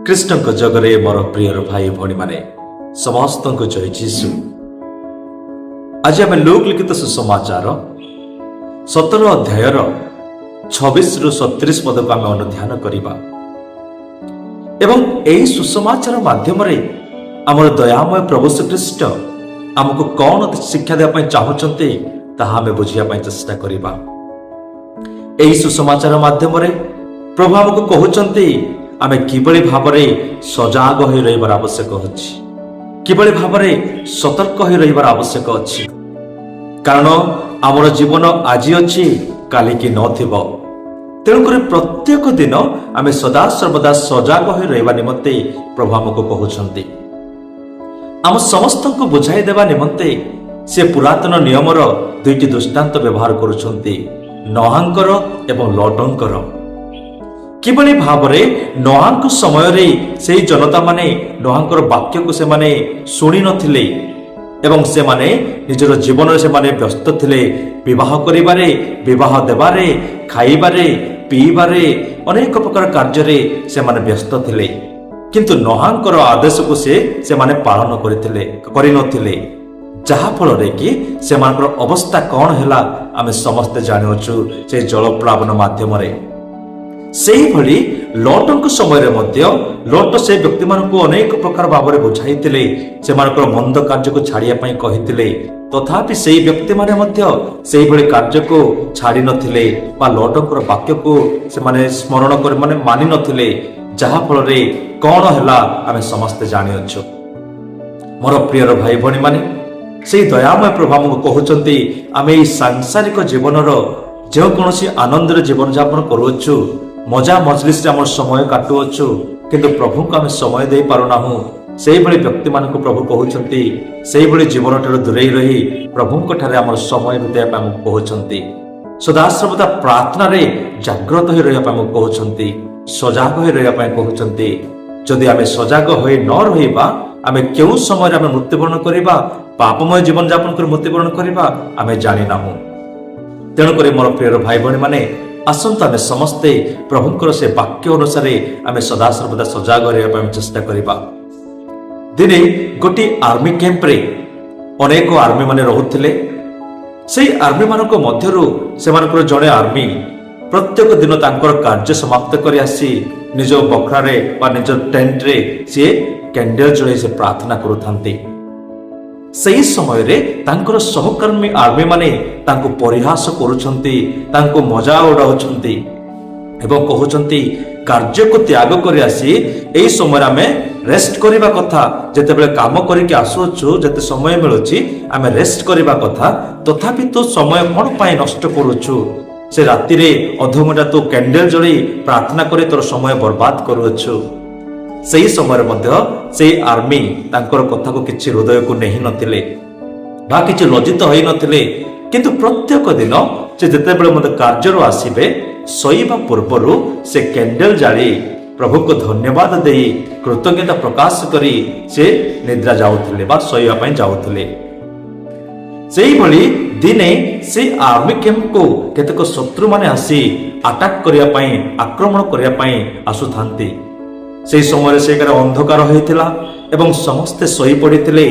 कृष्ण जगरे मोर prior भाई भौणी माने समस्त को जय जीशु। आज आम लोक लिखित सुसमाचार 17 अध्याय 26 रु 37 पद को आम अनुध्यान करवा एवं यही सुसमाचार माध्यम आमर दयामय प्रभु श्रीकृष्ण आमको कौन शिक्षा देवाई चाहते ताहा आम बुझापी चेष्टा करवा। यही सुसमाचार माध्यम प्रभु आमको कहते आमे किबळी भाबरे सजाग होई रहिबार आवश्यक अछि, किबळी भाबरे सतर्क होई रहिबार आवश्यक अछि, कारण आमर जीवन आज अछि काली कि नथिबो। तेणुकर प्रत्येक दिन आमे सदा सर्वदा सजाग होई रहिबा निमंते प्रभु हमको कहउछन्ति। आम समस्त को बुझाई देबा निमंते से पुरातन नियमर दुईटी दृष्टांत व्यवहार करुछन्ति, नोहांकर एवं लौटंकर। किबळी भाबरे नोहांक समय रे सेही जनता माने नोहांकर वाक्य को से माने सुनी नथिले एवं से माने निजर जीवन रे से माने व्यस्त थिले, विवाह करिबारे, विवाह देबारे, खाइबारे, पीबारे, अनेक प्रकार कार्य रे से माने व्यस्त थिले, किंतु नोहांकर आदेश को से माने पालन करिथिले करि नथिले, जहा फल रे कि से मानकर अवस्था कौन हैला आमे समस्त जानिछु से जलप्लावन माध्यम रे। सेही भली लौटंक समय रे मध्य लौट से व्यक्ति मानक अनेक प्रकार भाव में बुझाइतिले, से मानकर मंद कार्य को छाड़िया पई कहितिले, तथापि सेही व्यक्ति माने मध्य सेही भली कार्य को छाड़ी नथिले बा लौटंकर वाक्य को से माने स्मरण कर माने मानि नथिले, जहा फल रे कौन हैला आमे समस्त जानिअछु। मोर प्रियर भाई भणी माने सेही दयामय प्रभु हमको कहउचंती आमे ई सांसारिक जीवनर जे कोनोसी आनंदर जीवन यापन करूछु, मजा मजलिस रे हमर समय काटुअछु, किंतु प्रभु को आमे समय दे पारुनाहु। सेही भली व्यक्ति मानक प्रभु कहउचंती सेही भली जीवन ठार दूरेई रही प्रभु को ठारे हमर समय बिताइबा हमको कहउचंती। सदा सर्वदा प्रार्थना रे जागृत होई रहिबा हमको कहउचंती, सजाग होई रहिबा कहउचंती। जदि आमे सजाग होई न रहिबा आमे केउ समय रे आमे मृत्युवरण करिबा, पापमय जीवन यापन कर मृत्युवरण करिबा आमे जानि नाहु। तेणु करे मोर प्रिय भाई भणी माने आसंत आमे समस्ते प्रभुंकर से वाक्य अनुसार आमे सदा सर्वदा सजाग रहिबा चेष्टा करिबा। दिने गोटी आर्मी कैंप रे अनेक आर्मी माने रहुथिले। सेही आर्मी मानक मध्यरु सेमानकर जणे आर्मी प्रत्येक दिन तांकर कार्य समाप्त करि आसी निज बखरा रे बा निज टेंट रे से कैंडल जळे से प्रार्थना करूथांती। सही समय रे तांकर सहकर्मी आर्मी माने तांको परिहास करूछंती, तांको मजा उड़ाउछंती एवं कहउछंती कार्य को त्याग करि आसी एई समय आमे रेस्ट करिबा कथा, जेते बेले काम करिके आसुछु जेते समय मिलुची आमे रेस्ट करिबा कथा, तथापि तो समय कोन पाए नष्ट करूछु। से राति रे अध घंटा तो कैंडल जळी प्रार्थना करि तोर समय बर्बाद करूछु। सेही समय मध्य से आर्मी तांकर कथा को किछि हृदय को नहीं नथिले बा किछि लज्जित होई नथिले, किंतु प्रत्येक दिन से जेते बेले मते कार्य आसीबे सोइबा पूर्वरु से कैंडल जाली प्रभु को धन्यवाद देई कृतज्ञता प्रकाश करी से निद्रा जाउथिले बा सोइबा पई जाउथिले। सेही भली दिने से आर्मी कैंप को केतक शत्रु माने आसी अटैक करिया पई आक्रमण करिया पई आसुथांती। से समय से अंधकार होइथिला एवं समस्ते सोई पड़िथिले।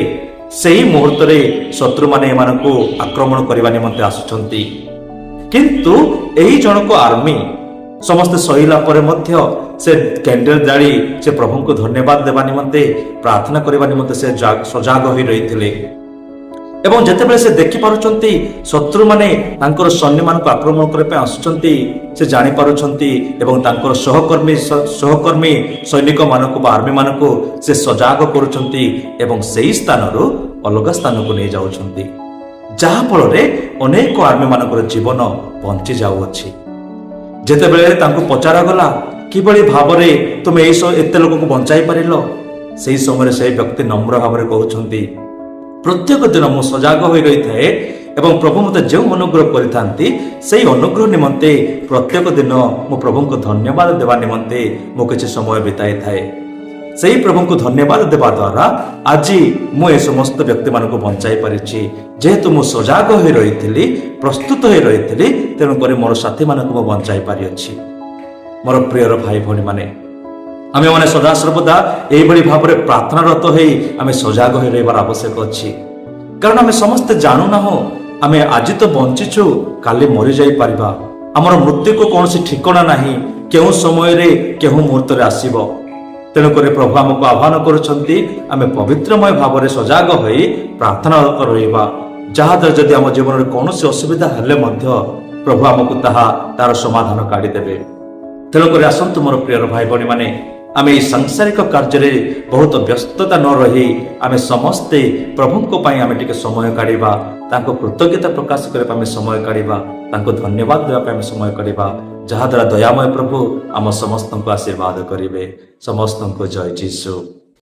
सेही मुहूर्त रे शत्रु माने एमानकु आक्रमण करिवा निमंते आसुछंती, किंतु एही जनक आर्मी समस्त सहिला परे मध्य से कैंडल जाली से प्रभु को धन्यवाद देवा निमंते प्रार्थना करिवा निमंते से सजाग होई रहिथिले। एवं जेतेबेले से देखि पारुछंती शत्रु माने तांकर सैन्य मानक आक्रमण करे पे आसुछंती, से जानि पारुछंती एवं तांकर सहकर्मी सैनिक मानक बा आर्मी मानक से सजाग करूछंती एवं सेही स्थानरु अलग स्थान को नै जाउछंती, जहा फल रे अनेक आर्मी मानकर जीवन बंची जाउछि। जेतेबेले तांको पचारा गला किबळी भाबरे तुमे एते लोक को बंचाई पारिलो, सेही समय से व्यक्ति नम्र भाबरे कहउछंती प्रत्येक दिन मु सजाग होई रही थाए एवं प्रभु मते जो अनुग्रह करिथांती सेही अनुग्रह निमंते प्रत्येक दिन मु प्रभु को धन्यवाद देवा निमंते मु किछि समय बिताई थाए। सेही प्रभु को धन्यवाद देवा द्वारा आज मु ए समस्त व्यक्ति मान को बंचाई परिछि, जेहेतु मु सजाग होई रहिथिली प्रस्तुत होई रहिथिली, तेणु करी मोर साथी मान को बंचाई पारि अछि। मोर प्रियर भाई भणी माने ଆମେମାନେ ସଦାସର୍ବଦା ଏଇଭଳି ଭାବରେ ପ୍ରାର୍ଥନାରତ ହେଇ ଆମେ ସଜାଗ ହୋଇ ରହିବାର ଆବଶ୍ୟକ ଅଛି। କାରଣ ଆମେ ସମସ୍ତେ ଜାଣୁନାହୁଁ ଆମେ ଆଜି ତ ବଞ୍ଚିଛୁ, କାଲି ମରିଯାଇପାରିବା। ଆମର ମୃତ୍ୟୁକୁ କୌଣସି ଠିକଣା ନାହିଁ, କେଉଁ ସମୟରେ କେଉଁ ମୁହୂର୍ତ୍ତରେ ଆସିବ। ତେଣୁକରି ପ୍ରଭୁ ଆମକୁ ଆହ୍ୱାନ କରୁଛନ୍ତି ଆମେ ପବିତ୍ରମୟ ଭାବରେ ସଜାଗ ହୋଇ ପ୍ରାର୍ଥନାରତ ରହିବା। ଯାହାଦ୍ୱାରା ଯଦି ଆମ ଜୀବନରେ କୌଣସି ଅସୁବିଧା ହେଲେ ମଧ୍ୟ ପ୍ରଭୁ ଆମକୁ ତାର ସମାଧାନ କାଢ଼ିଦେବେ। ତେଣୁକରି ଆସନ୍ତୁ ମୋର ପ୍ରିୟର ଭାଇ ଭଉଣୀମାନେ, ଆମେ ଏହି ସାଂସାରିକ କାର୍ଯ୍ୟରେ ବହୁତ ବ୍ୟସ୍ତତା ନ ରହି ଆମେ ସମସ୍ତେ ପ୍ରଭୁଙ୍କ ପାଇଁ ଆମେ ଟିକେ ସମୟ କାଢ଼ିବା, ତାଙ୍କୁ କୃତଜ୍ଞତା ପ୍ରକାଶ କରିବା ପାଇଁ ଆମେ ସମୟ କାଢ଼ିବା, ତାଙ୍କୁ ଧନ୍ୟବାଦ ଦେବା ପାଇଁ ଆମେ ସମୟ କାଢ଼ିବା। ଯାହାଦ୍ୱାରା ଦୟାମୟ ପ୍ରଭୁ ଆମ ସମସ୍ତଙ୍କୁ ଆଶୀର୍ବାଦ କରିବେ। ସମସ୍ତଙ୍କୁ ଜୟ ଯୀଶୁ।